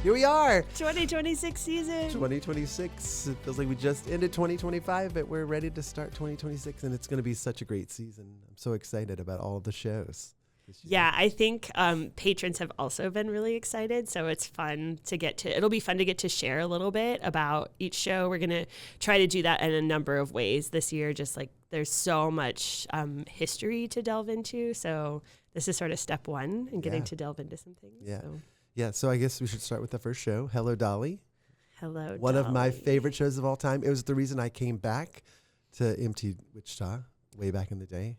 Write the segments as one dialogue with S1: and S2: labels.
S1: Here we are.
S2: 2026 season.
S1: 2026. It feels like we just ended 2025, but we're ready to start 2026, and it's going to be such a great season. I'm so excited about all of the shows.
S2: Yeah, I think patrons have also been really excited. So it's fun to it'll be fun to get to share a little bit about each show. We're going to try to do that in a number of ways this year. Just like there's so much history to delve into. So this is sort of step one in getting to delve into some things.
S1: Yeah. Yeah. So I guess we should start with the first show. Hello, Dolly.
S2: Hello,
S1: One
S2: Dolly.
S1: of my favorite shows of all time. It was the reason I came back to MTWichita way back in the day.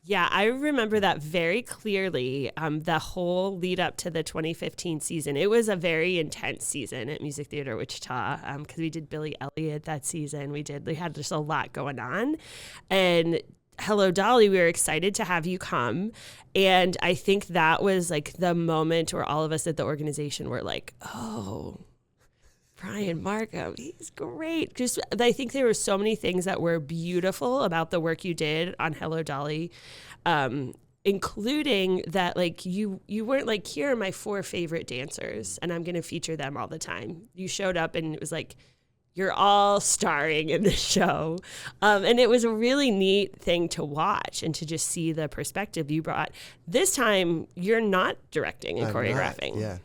S2: Yeah, I remember that very clearly, the whole lead up to the 2015 season. It was a very intense season at Music Theater Wichita because we did Billy Elliot that season. We had just a lot going on. And Hello, Dolly, we were excited to have you come. And I think that was like the moment where all of us at the organization were like, oh, Brian Markham, he's great. Just, I think there were so many things that were beautiful about the work you did on Hello, Dolly, including that, like, you weren't like, here are my 4 favorite dancers, and I'm going to feature them all the time. You showed up, and it was like, you're all starring in the show. And it was a really neat thing to watch and to just see the perspective you brought. This time, you're not directing and choreographing.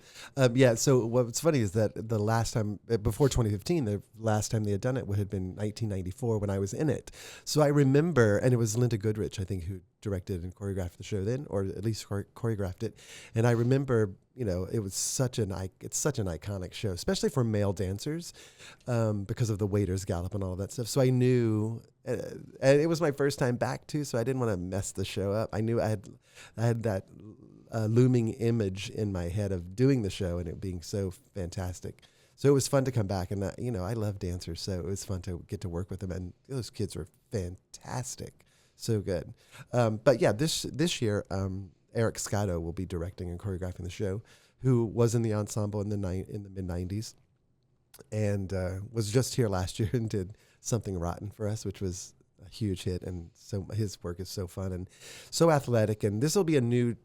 S1: So what's funny is that the last time, before 2015, the last time they had done it would have been 1994 when I was in it. So I remember, and it was Linda Goodrich, I think, who directed and choreographed the show then, or at least choreographed it. And I remember, it was it's such an iconic show, especially for male dancers, because of the Waiters Gallop and all of that stuff. So I knew, and it was my first time back too, so I didn't want to mess the show up. I knew I had that looming image in my head of doing the show and it being so fantastic. So it was fun to come back, and I love dancers, so it was fun to get to work with them, and those kids were fantastic, so good. But yeah, this year, Eric Scotto will be directing and choreographing the show, who was in the ensemble in the mid 90s, and was just here last year and did Something Rotten for us, which was a huge hit. And so his work is so fun and so athletic. And this will be a new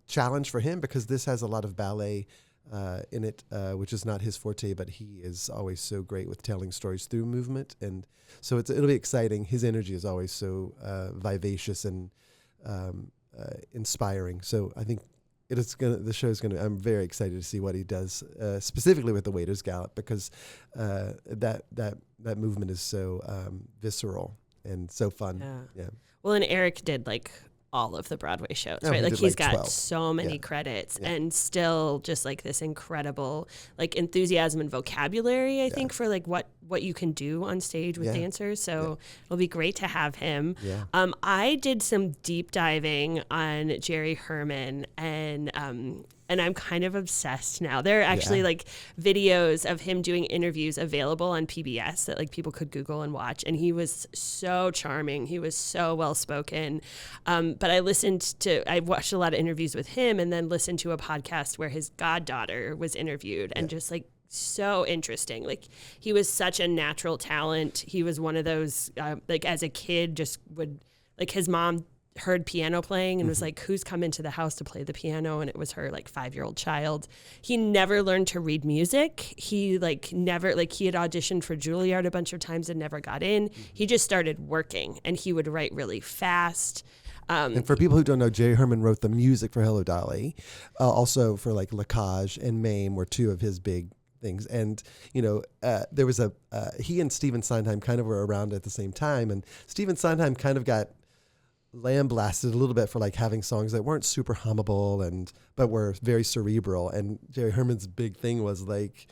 S1: challenge for him because this has a lot of ballet in it, which is not his forte, but he is always so great with telling stories through movement. And so it'll be exciting. His energy is always so vivacious and inspiring. So I think the show is gonna. I'm very excited to see what he does, specifically with the Waiters Gallop, because that movement is so visceral and so fun. Yeah.
S2: Well, and Eric did like all of the Broadway shows,
S1: Oh,
S2: right? Like he's got
S1: 12.
S2: so many credits and still just like this incredible like enthusiasm and vocabulary, I think, for like what you can do on stage with dancers. So it'll be great to have him.
S1: Yeah.
S2: I did some deep diving on Jerry Herman and I'm kind of obsessed now. There are actually like videos of him doing interviews available on PBS that like people could Google and watch. And he was so charming. He was so well spoken. But I watched a lot of interviews with him and then listened to a podcast where his goddaughter was interviewed and just like so interesting. Like he was such a natural talent. He was one of those, like as a kid just would, like his mom heard piano playing and was like, who's come into the house to play the piano? And it was her like 5-year-old child. He never learned to read music. He like never, like he had auditioned for Juilliard a bunch of times and never got in. He just started working and he would write really fast.
S1: And for people who don't know, Jerry Herman wrote the music for Hello, Dolly. Also for like La Cage and Mame were 2 of his big things. And, there was he and Stephen Sondheim kind of were around at the same time. And Stephen Sondheim kind of got lambasted a little bit for like having songs that weren't super hummable but were very cerebral. And Jerry Herman's big thing was like,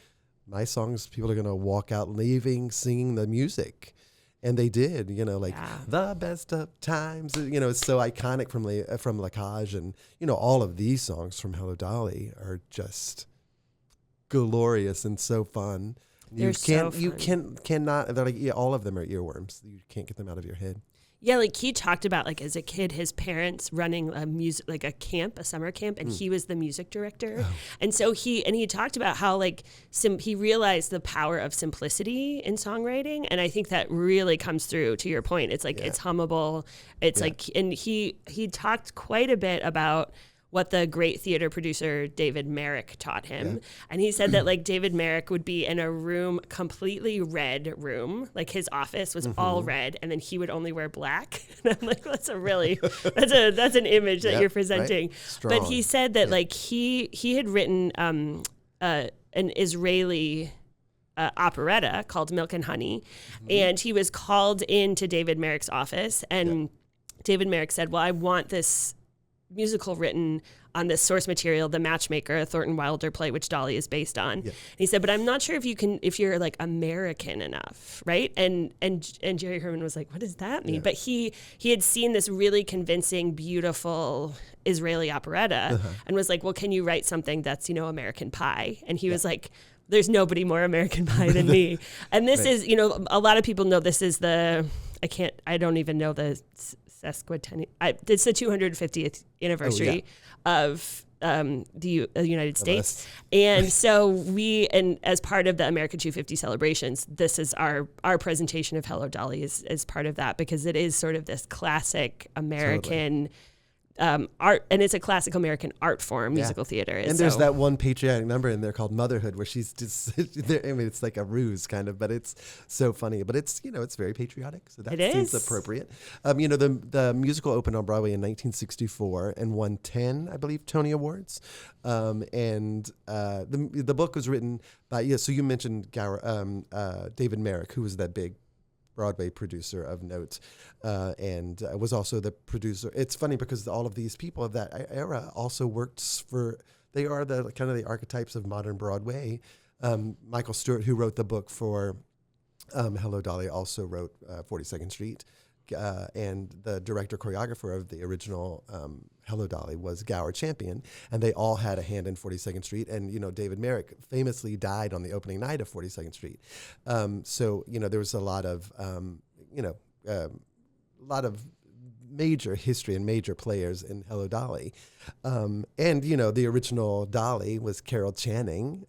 S1: my songs, people are going to walk out leaving singing the music. And they did, the best of times, it's so iconic from La Cage. And, all of these songs from Hello, Dolly are just glorious and so fun.
S2: They're so fun.
S1: You cannot, they're like, all of them are earworms. You can't get them out of your head.
S2: Yeah, like he talked about like as a kid, his parents running a summer camp, and he was the music director. Oh. And so he talked about how like he realized the power of simplicity in songwriting. And I think that really comes through to your point. It's like, it's hummable. It's like, and he talked quite a bit about what the great theater producer David Merrick taught him.
S1: Yeah.
S2: And he said that like David Merrick would be in a room, completely red room, like his office was all red, and then he would only wear black. And I'm like, that's an image that you're presenting.
S1: Right?
S2: But he said that like he had written an Israeli operetta called Milk and Honey, and he was called into David Merrick's office, and David Merrick said, well, I want this musical written on this source material, The Matchmaker, a Thornton Wilder play, which Dolly is based on. Yeah. And he said, but I'm not sure if you're like American enough, right? And Jerry Herman was like, what does that mean? Yeah. But he had seen this really convincing, beautiful Israeli operetta and was like, well, can you write something that's, American Pie? And he was like, there's nobody more American Pie than me. And this is, a lot of people know this is I don't even know the sesquicentennial. It's the 250th anniversary of the United States. And so and as part of the America 250 celebrations, this is our presentation of Hello, Dolly is part of that, because it is sort of this classic American art, and it's a classic American art form, musical theater.
S1: And there's that one patriotic number in there called Motherhood, where she's just, it's like a ruse kind of, but it's so funny. But it's, it's very patriotic, so that seems appropriate. The musical opened on Broadway in 1964 and won 10, I believe, Tony Awards. And the book was written by, so you mentioned David Merrick, who was that big Broadway producer of note, and was also the producer. It's funny because all of these people of that era also worked they are the kind of the archetypes of modern Broadway. Michael Stewart, who wrote the book for Hello, Dolly, also wrote 42nd Street. And the director choreographer of the original Hello, Dolly was Gower Champion, and they all had a hand in 42nd Street. And David Merrick famously died on the opening night of 42nd Street. So there was a lot of major history and major players in Hello, Dolly. And the original Dolly was Carol Channing,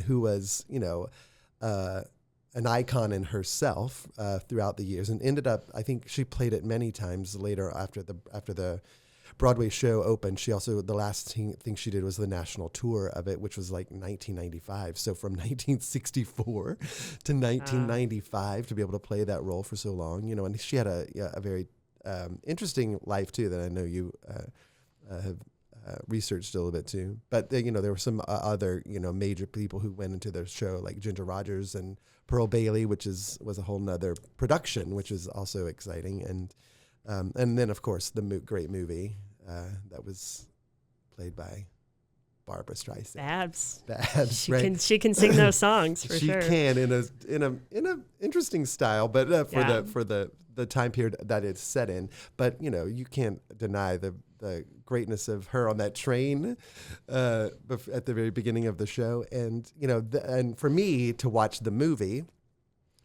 S1: who was an icon in herself throughout the years, and ended up, I think she played it many times later after the Broadway show opened. She also, the last thing she did was the national tour of it, which was like 1995. So from 1964 to 1995 to be able to play that role for so long, and she had a very interesting life too that I know you have researched a little bit too. But there were some other major people who went into their show, like Ginger Rogers and Pearl Bailey, which was a whole nother production, which is also exciting. And then of course the great movie that was played by Barbra Streisand. Babs.
S2: She can sing those songs for sure.
S1: She can in a interesting style, but for the time period that it's set in. But you can't deny the greatness of her on that train at the very beginning of the show. And and for me to watch the movie,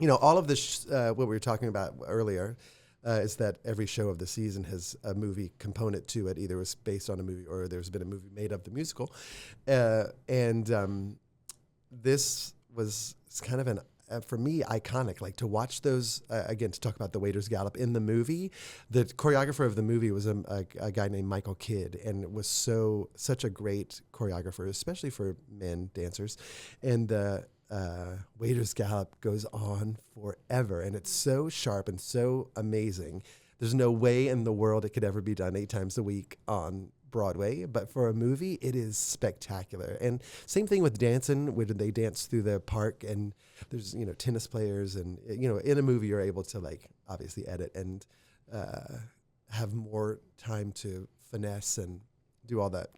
S1: all of this what we were talking about earlier is that every show of the season has a movie component to it. Either it's based on a movie or there's been a movie made of the musical. And this was kind of for me, iconic, like to watch those, again, to talk about the Waiters Gallop in the movie. The choreographer of the movie was a guy named Michael Kidd, and it was such a great choreographer, especially for men dancers. And the Waiters Gallop goes on forever, and it's so sharp and so amazing. There's no way in the world it could ever be done 8 times a week on Broadway, but for a movie, it is spectacular. And same thing with dancing, when they dance through the park, and there's tennis players, and in a movie you're able to obviously edit and have more time to finesse and do all that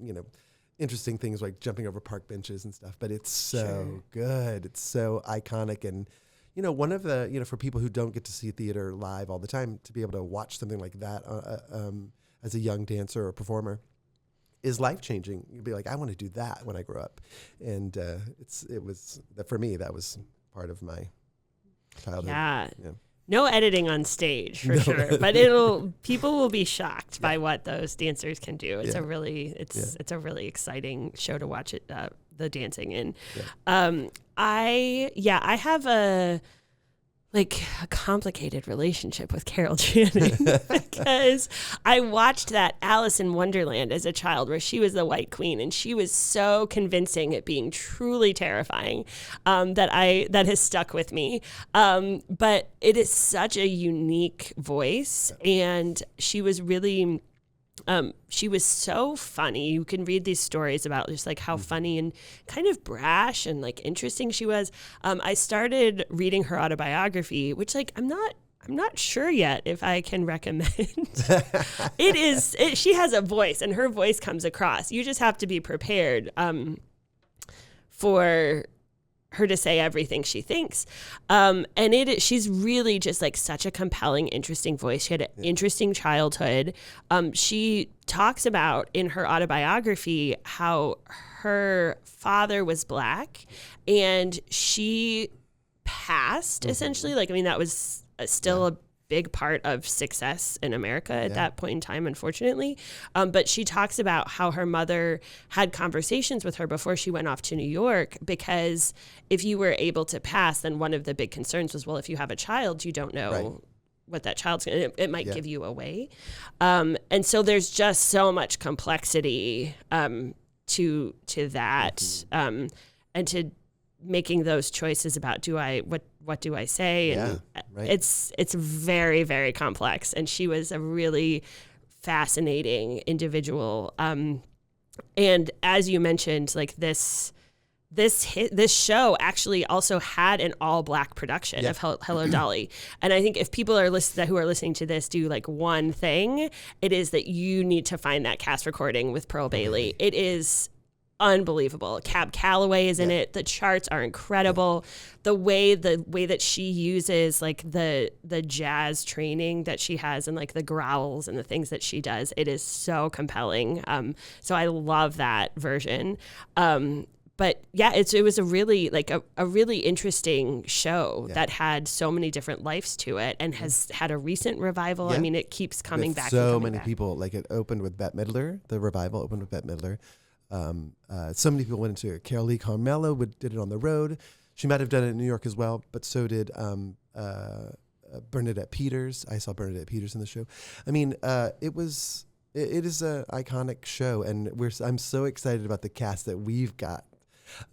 S1: interesting things like jumping over park benches and stuff. But it's so good, it's so iconic, and one of the for people who don't get to see theater live all the time, to be able to watch something like that as a young dancer or performer is life-changing. You'd be like, I want to do that when I grow up. And it was for me, that was part of my childhood. Yeah.
S2: No editing on stage for sure, but people will be shocked by what those dancers can do. It's a really exciting show to watch it, the dancing in. I have a like a complicated relationship with Carol Channing because I watched that Alice in Wonderland as a child where she was the White Queen, and she was so convincing at being truly terrifying that has stuck with me. But it is such a unique voice, and she was really... she was so funny. You can read these stories about just like how funny and kind of brash and like interesting she was. I started reading her autobiography, which like I'm not sure yet if I can recommend. She has a voice, and her voice comes across. You just have to be prepared for her to say everything she thinks. She's really just like such a compelling, interesting voice. She had an interesting childhood. She talks about in her autobiography how her father was Black and she passed essentially. Like, I mean, that was still a big part of success in America at that point in time, unfortunately. But she talks about how her mother had conversations with her before she went off to New York, because if you were able to pass, then one of the big concerns was, well, if you have a child, you don't know what that child's going to, it might give you away. And so there's just so much complexity to that, and to making those choices about what do I say? And it's very, very complex. And she was a really fascinating individual. And as you mentioned, like this show actually also had an all Black production of Hello Dolly. And I think if people who are listening to this do like one thing, it is that you need to find that cast recording with Pearl Bailey. It is unbelievable. Cab Calloway is in it. The charts are incredible. The way that she uses like the jazz training that she has and like the growls and the things that she does, it is so compelling. So I love that version. But yeah, it was a really like a really interesting show that had so many different lives to it and has had a recent revival. I mean, it keeps coming back.
S1: So many people, like it opened with Bette Midler. The revival opened with Bette Midler. So many people went into it. Carol Lee Carmello did it on the road. She might have done it in New York as well, but so did Bernadette Peters. I saw Bernadette Peters in the show. I mean, it is an iconic show, and I'm so excited about the cast that we've got.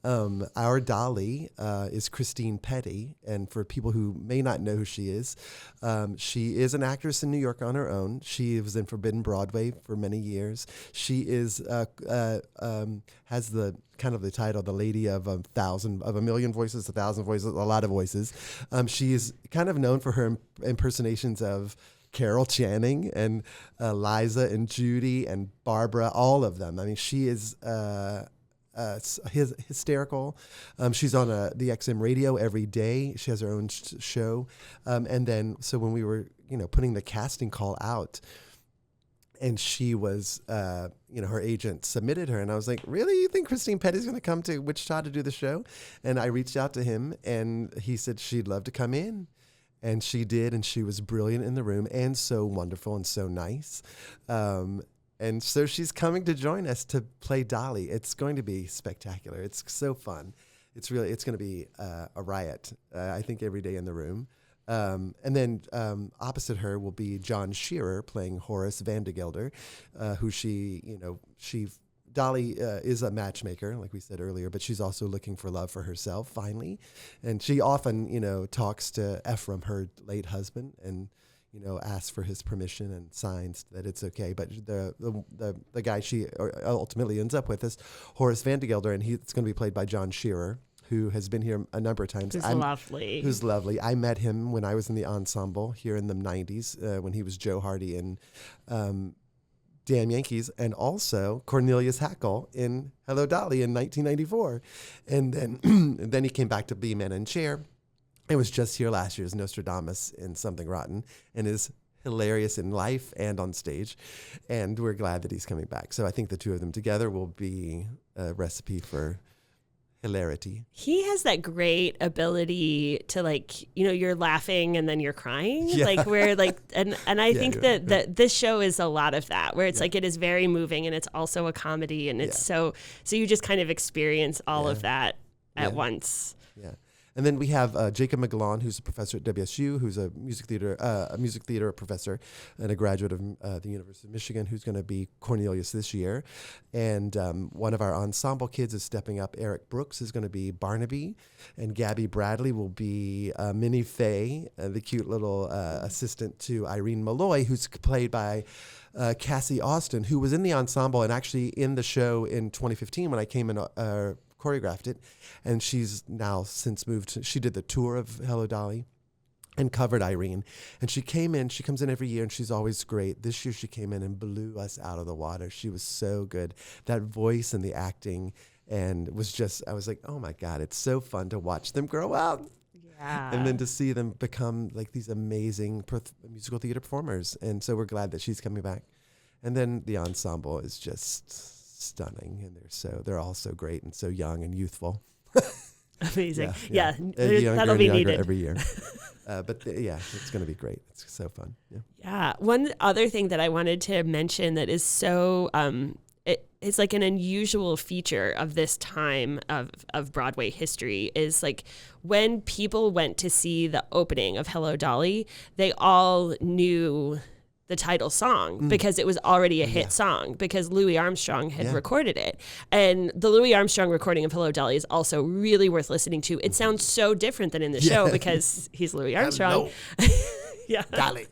S1: Our Dolly is Christine Petty, and for people who may not know who she is an actress in New York on her own. She was in Forbidden Broadway for many years. She is has the kind of the title, the Lady of a Million Voices, 1,000 Voices, a lot of voices. She is kind of known for her impersonations of Carol Channing and Liza and Judy and Barbara, all of them. I mean, she is hysterical. She's on the XM radio every day. She has her own show. And then, so when we were, putting the casting call out, and she was, her agent submitted her, and I was like, really? You think Christine Petty's going to come to Wichita to do the show? And I reached out to him, and he said she'd love to come in. And she did, and she was brilliant in the room and so wonderful and so nice. And so she's coming to join us to play Dolly. It's going to be spectacular. It's so fun. It's going to be a riot, I think, every day in the room. And then opposite her will be John Shearer playing Horace Vandergelder, who Dolly is a matchmaker, like we said earlier, but she's also looking for love for herself, finally. And she often, talks to Ephraim, her late husband, and asks for his permission and signs that it's okay. But the guy she ultimately ends up with is Horace Vandergelder, and it's going to be played by John Shearer, who has been here a number of times. Who's lovely. I met him when I was in the ensemble here in the 90s, when he was Joe Hardy in Damn Yankees, and also Cornelius Hackle in Hello Dolly in 1994. And then he came back to be Man in Chair. It was just here last year as Nostradamus in Something Rotten, and is hilarious in life and on stage. And we're glad that he's coming back. So I think the two of them together will be a recipe for hilarity.
S2: He has that great ability to, like, you're laughing and then you're crying. Yeah. Like where like, and I think that this show is a lot of that, where it's like, it is very moving and it's also a comedy, and it's so you just kind of experience all of that at once.
S1: Yeah. And then we have Jacob McGlone, who's a professor at WSU, who's a music theater professor and a graduate of the University of Michigan, who's going to be Cornelius this year. And one of our ensemble kids is stepping up. Eric Brooks is going to be Barnaby, and Gabby Bradley will be Minnie Fay, the cute little assistant to Irene Malloy, who's played by Cassie Austin, who was in the ensemble and actually in the show in 2015 when I came and choreographed it. And she's now since moved. She did the tour of Hello Dolly and covered Irene. And she comes in every year, and she's always great. This year she came in and blew us out of the water. She was so good. That voice and the acting, and I was like, oh my God, it's so fun to watch them grow up.
S2: Yeah.
S1: And then to see them become like these amazing musical theater performers. And so we're glad that she's coming back. And then the ensemble is just stunning. And they're all so great and so young and youthful.
S2: Amazing.
S1: Yeah.
S2: That'll be needed
S1: every year. It's going to be great. It's so fun.
S2: Yeah. One other thing that I wanted to mention that is so, it's like an unusual feature of this time of Broadway history is like when people went to see the opening of Hello Dolly, they all knew the title song because it was already a hit song because Louis Armstrong had recorded it. And the Louis Armstrong recording of Hello Dolly is also really worth listening to. It sounds so different than in the show because he's Louis Armstrong.
S1: Yeah. Dolly.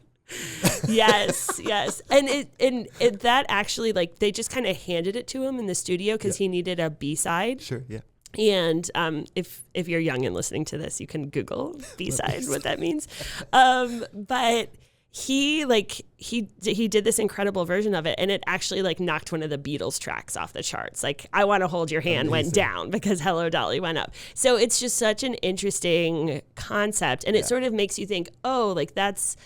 S2: Yes. And it that actually, like, they just kind of handed it to him in the studio because he needed a B-side.
S1: Sure, yeah.
S2: And if you're young and listening to this, you can Google B-side, what that means. But he did this incredible version of it, and it actually like knocked one of the Beatles tracks off the charts. Like I Want to Hold Your Hand went down because Hello Dolly went up. So it's just such an interesting concept, and it sort of makes you think, oh, like that's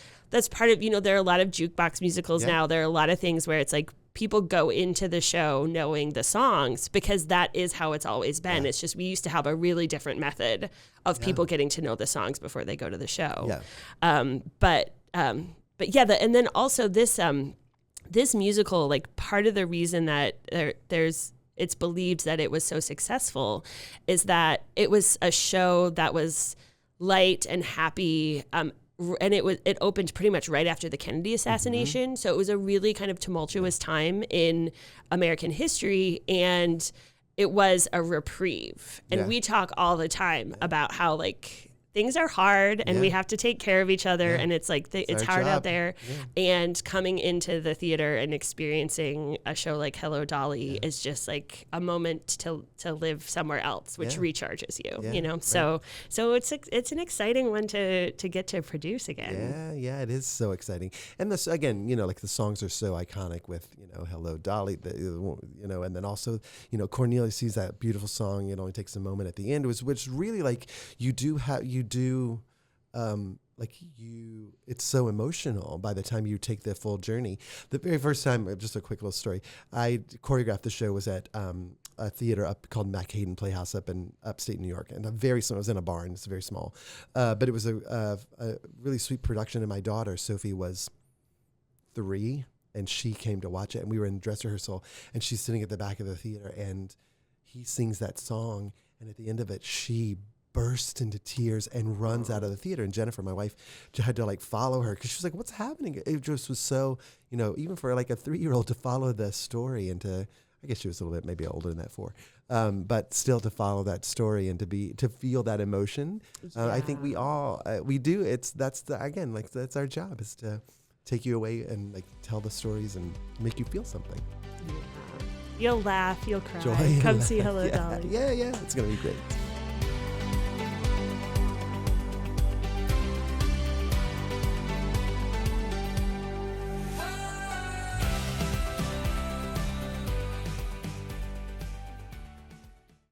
S2: part of, there are a lot of jukebox musicals now. There are a lot of things where it's like people go into the show knowing the songs because that is how it's always been. It's just we used to have a really different method of people getting to know the songs before they go to the show. But yeah, and then also this musical, like part of the reason that it's believed that it was so successful is that it was a show that was light and happy. And it opened pretty much right after the Kennedy assassination. So it was a really kind of tumultuous time in American history, and it was a reprieve. And we talk all the time about how like things are hard and we have to take care of each other and it's like it's hard out there. And coming into the theater and experiencing a show like Hello Dolly is just like a moment to live somewhere else, which recharges you, so it's an exciting one to get to produce again.
S1: Yeah, it is so exciting. And this again, like the songs are so iconic with Hello Dolly, and then also Cornelia sees that beautiful song, It Only Takes a Moment at the end, which really like it's so emotional by the time you take the full journey. The very first time, just a quick little story, I choreographed the show was at a theater called McHayden Playhouse up in upstate New York, and it was in a barn. It's very small, but it was a really sweet production. And my daughter Sophie was 3, and she came to watch it, and we were in dress rehearsal, and she's sitting at the back of the theater, and he sings that song, and at the end of it, she bursts into tears and runs out of the theater. And Jennifer, my wife, had to like follow her because she was like, what's happening? It just was so, even for like a 3-year-old to follow the story and I guess she was a little bit maybe older than that 4, but still to follow that story and to feel that emotion. I think we all, we do. That's our job is to take you away and like tell the stories and make you feel something.
S2: You'll laugh, you'll cry.
S1: Joy
S2: Come see Hello Dolly.
S1: Yeah, it's going to be great.